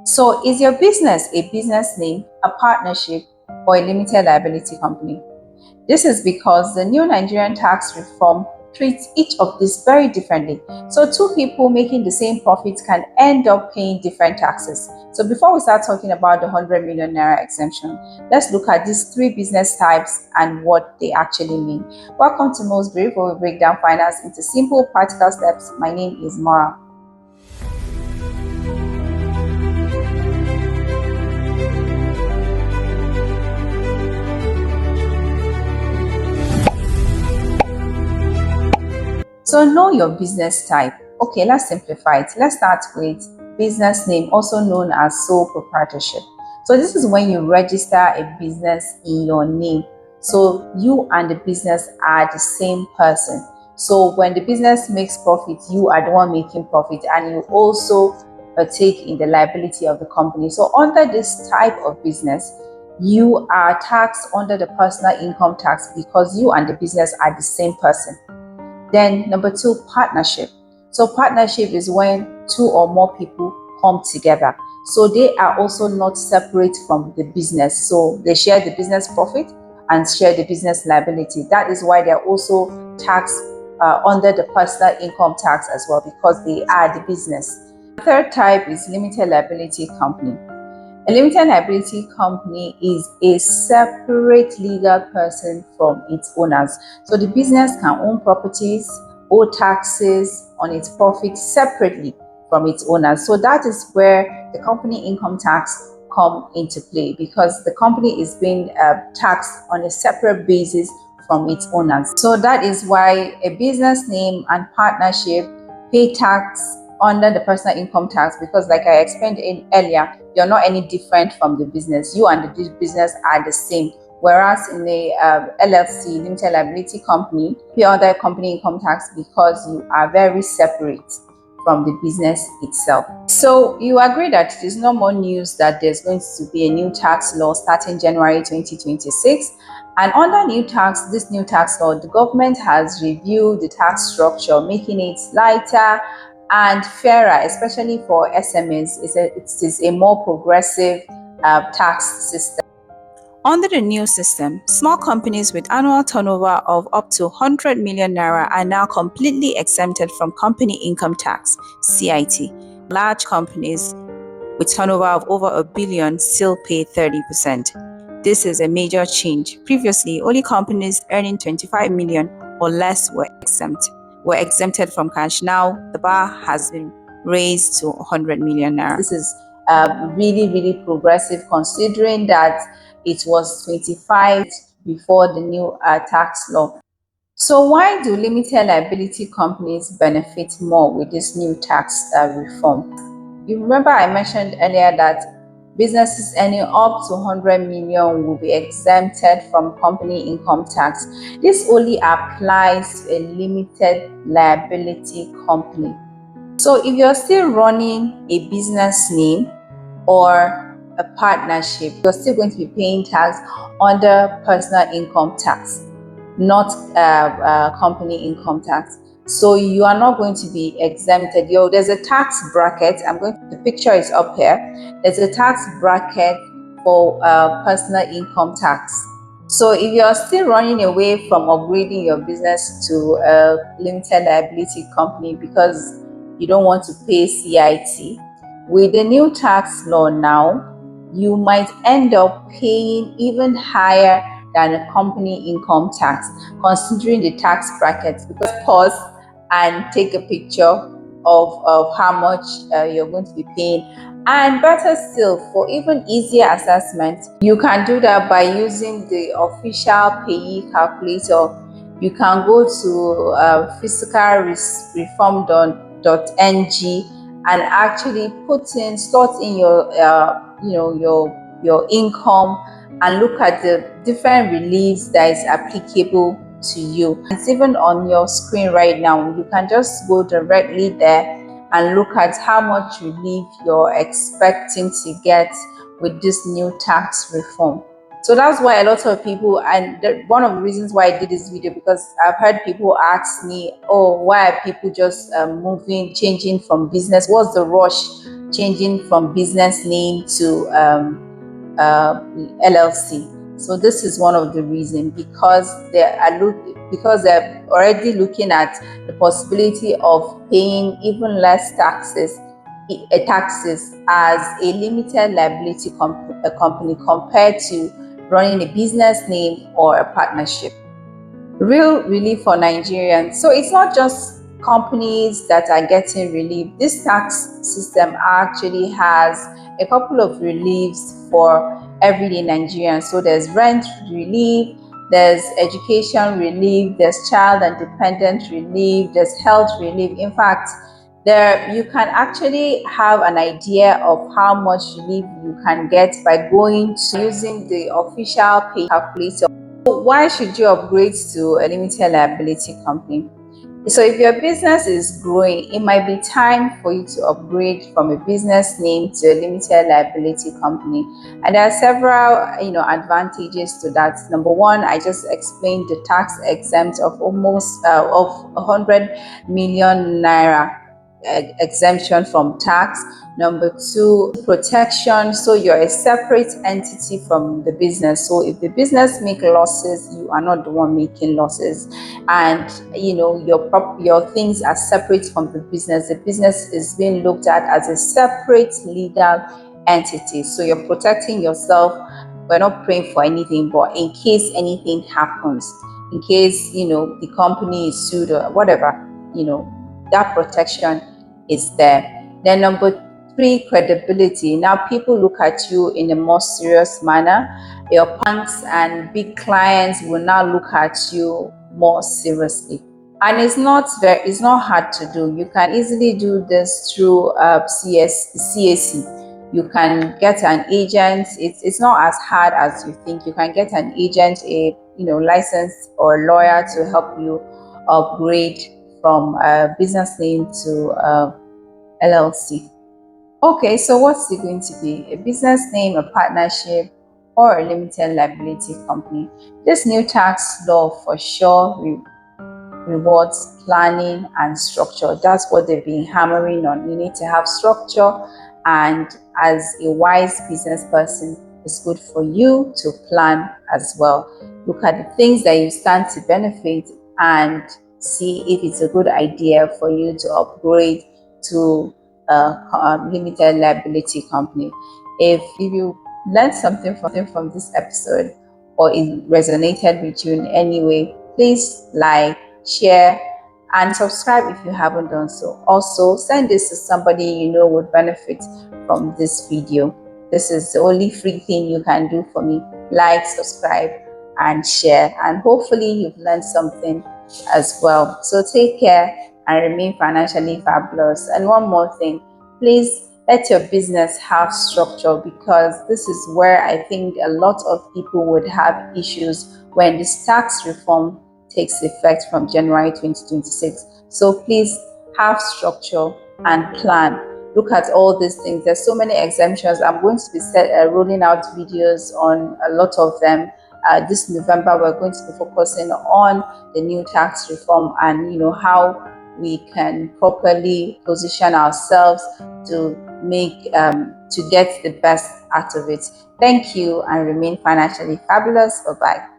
So is your business a business name, a partnership, or a limited liability company? This is because the new Nigerian tax reform treats each of these very differently. So two people making the same profit can end up paying different taxes. So before we start talking about the 100 million naira exemption, let's look at these three business types and what they actually mean. Welcome to Mo's Brief, where we break down finance into simple, practical steps. My name is Mara. So know your business type. Okay, let's simplify it. Let's start with business name, also known as sole proprietorship. So this is when you register a business in your name. So you and the business are the same person. So when the business makes profit, you are the one making profit, and you also take in the liability of the company. So under this type of business, you are taxed under the personal income tax because you and the business are the same person. Then number two, partnership. So partnership is when two or more people come together. So they are also not separate from the business. So they share the business profit and share the business liability. That is why they are also taxed under the personal income tax as well, because they are the business. The third type is limited liability company. A limited liability company is a separate legal person from its owners. So the business can own properties, owe taxes on its profits separately from its owners. So that is where the company income tax come into play, because the company is being taxed on a separate basis from its owners. So that is why a business name and partnership pay tax under the personal income tax, because like I explained earlier, you're not any different from the business. You and the business are the same. Whereas in the LLC, limited liability company, pay under company income tax because you are very separate from the business itself. So you agree that it is no more news that there's going to be a new tax law starting January 2026. And under this new tax law, the government has reviewed the tax structure, making it lighter and fairer, especially for SMEs. It is a more progressive tax system. Under the new system, small companies with annual turnover of up to 100 million naira are now completely exempted from company income tax, CIT. Large companies with turnover of over a billion still pay 30%. This is a major change. Previously, only companies earning 25 million or less were exempted from cash. Now, the bar has been raised to 100 million naira. This is really, really progressive, considering that it was 25 before the new tax law. So why do limited liability companies benefit more with this new tax reform? You remember I mentioned earlier that businesses earning up to 100 million will be exempted from company income tax. This only applies to a limited liability company. So if you're still running a business name or a partnership, you're still going to be paying tax under personal income tax, not company income tax. So you are not going to be exempted. There's a tax bracket. The picture is up here. There's a tax bracket for personal income tax. So if you are still running away from upgrading your business to a limited liability company because you don't want to pay CIT, with the new tax law now, you might end up paying even higher than a company income tax, considering the tax brackets. Because pause and take a picture of how much you're going to be paying. And better still, for even easier assessment, you can do that by using the official PAYE calculator. You can go to fiscalreform.ng and actually slot in your income and look at the different reliefs that is applicable to you. It's even on your screen right now. You can just go directly there and look at how much relief you're expecting to get with this new tax reform. So that's why a lot of people, and one of the reasons why I did this video, because I've heard people ask me, oh, why are people just changing from business? What's the rush changing from business name to LLC? So this is one of the reasons, because they're already looking at the possibility of paying even less taxes as a limited liability company compared to running a business name or a partnership. Real relief for Nigerians. So it's not just companies that are getting relief. This tax system actually has a couple of reliefs for everyday Nigerians. So there's rent relief, there's education relief, there's child and dependent relief, there's health relief. In fact, there you can actually have an idea of how much relief you can get by going to using the official pay calculator. So why should you upgrade to a limited liability company? So if your business is growing, it might be time for you to upgrade from a business name to a limited liability company. And there are several, advantages to that. Number one, I just explained the tax exempt of almost of 100 million naira exemption from tax. Number two, protection. So you're a separate entity from the business. So if the business makes losses, you are not the one making losses, and your things are separate from the business. The business is being looked at as a separate legal entity. So you're protecting yourself. We're not praying for anything, but in case anything happens, in case the company is sued or whatever, that protection is there. Then number three, credibility. Now people look at you in a more serious manner. Your banks and big clients will now look at you more seriously. And it's not hard to do. You can easily do this through CAC. You can get an agent. It's not as hard as you think. You can get an agent, a licensed or lawyer, to help you upgrade from a business name to LLC. Okay, so what's it going to be? A business name, a partnership, or a limited liability company? This new tax law for sure rewards planning and structure. That's what they've been hammering on. You need to have structure, and as a wise business person, it's good for you to plan as well. Look at the things that you stand to benefit and see if it's a good idea for you to upgrade to a limited liability company. If you learned something from this episode, or it resonated with you in any way, please like, share, and subscribe if you haven't done so. Also, send this to somebody you know would benefit from this video. This is the only free thing you can do for me. Like, subscribe, and share, and hopefully you've learned something as well. So take care and remain financially fabulous. And one more thing, please let your business have structure, because this is where I think a lot of people would have issues when this tax reform takes effect from January 2026. So please have structure and plan. Look at all these things. There's so many exemptions. I'm going to be rolling out videos on a lot of them. This November, we're going to be focusing on the new tax reform and how we can properly position ourselves to get the best out of it. Thank you, and remain financially fabulous. Bye-bye.